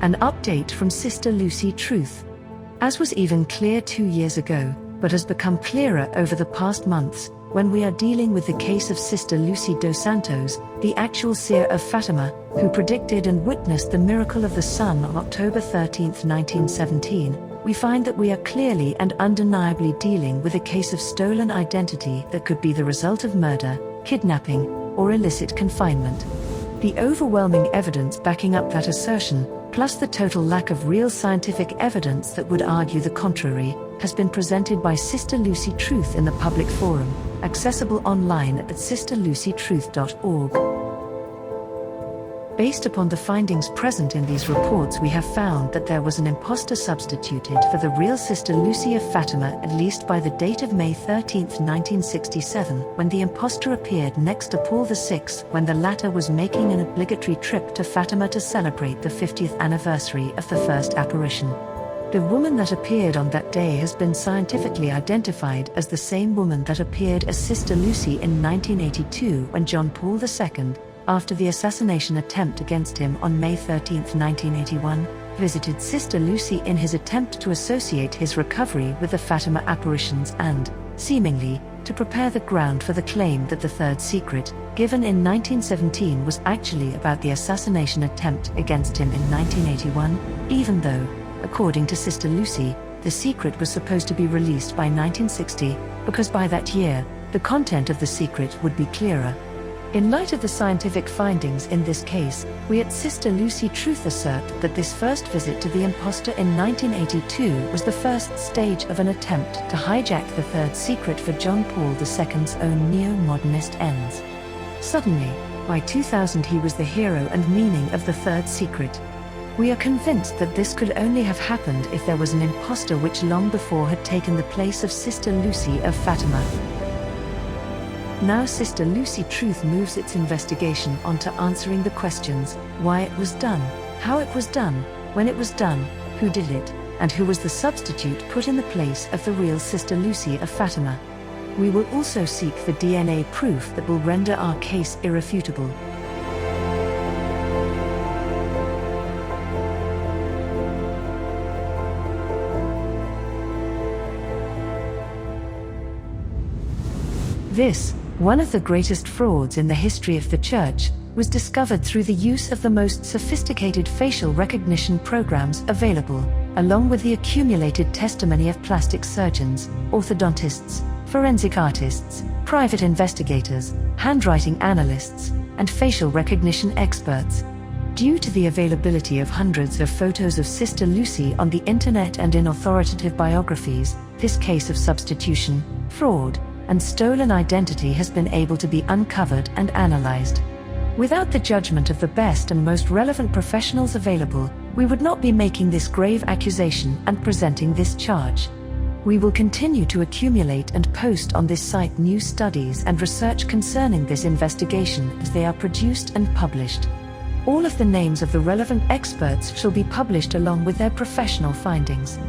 An update from Sister Lucy Truth. As was even clear 2 years ago, but has become clearer over the past months, when we are dealing with the case of Sister Lucy dos Santos, the actual seer of Fatima, who predicted and witnessed the miracle of the sun on October 13, 1917, we find that we are clearly and undeniably dealing with a case of stolen identity that could be the result of murder, kidnapping, or illicit confinement. The overwhelming evidence backing up that assertion, plus the total lack of real scientific evidence that would argue the contrary, has been presented by Sister Lucy Truth in the public forum, accessible online at sisterlucytruth.org. Based upon the findings present in these reports, we have found that there was an impostor substituted for the real Sister Lucy of Fatima, at least by the date of May 13, 1967, when the impostor appeared next to Paul VI, when the latter was making an obligatory trip to Fatima to celebrate the 50th anniversary of the first apparition. The woman that appeared on that day has been scientifically identified as the same woman that appeared as Sister Lucy in 1982 when John Paul II, after the assassination attempt against him on May 13, 1981, visited Sister Lucy in his attempt to associate his recovery with the Fatima apparitions and, seemingly, to prepare the ground for the claim that the third secret, given in 1917, was actually about the assassination attempt against him in 1981, even though, according to Sister Lucy, the secret was supposed to be released by 1960, because by that year, the content of the secret would be clearer. In light of the scientific findings in this case, we at Sister Lucy Truth assert that this first visit to the impostor in 1982 was the first stage of an attempt to hijack the third secret for John Paul II's own neo-modernist ends. Suddenly, by 2000 he was the hero and meaning of the third secret. We are convinced that this could only have happened if there was an impostor which long before had taken the place of Sister Lucy of Fatima. Now Sister Lucy Truth moves its investigation onto answering the questions: why it was done, how it was done, when it was done, who did it, and who was the substitute put in the place of the real Sister Lucy of Fatima. We will also seek the DNA proof that will render our case irrefutable. This, one of the greatest frauds in the history of the Church, was discovered through the use of the most sophisticated facial recognition programs available, along with the accumulated testimony of plastic surgeons, orthodontists, forensic artists, private investigators, handwriting analysts, and facial recognition experts. Due to the availability of hundreds of photos of Sister Lucy on the internet and in authoritative biographies, this case of substitution, fraud, and stolen identity has been able to be uncovered and analyzed. Without the judgment of the best and most relevant professionals available, we would not be making this grave accusation and presenting this charge. We will continue to accumulate and post on this site new studies and research concerning this investigation as they are produced and published. All of the names of the relevant experts shall be published along with their professional findings.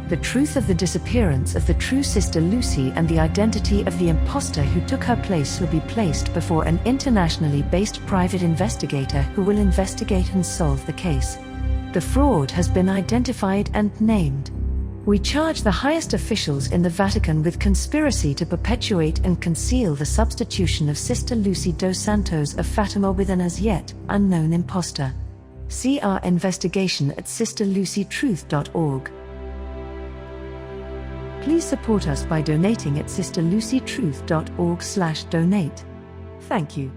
The truth of the disappearance of the true Sister Lucy and the identity of the impostor who took her place will be placed before an internationally based private investigator who will investigate and solve the case. The fraud has been identified and named. We charge the highest officials in the Vatican with conspiracy to perpetuate and conceal the substitution of Sister Lucy dos Santos of Fatima with an as yet unknown impostor. See our investigation at sisterlucytruth.org. Please support us by donating at sisterlucytruth.org/donate. Thank you.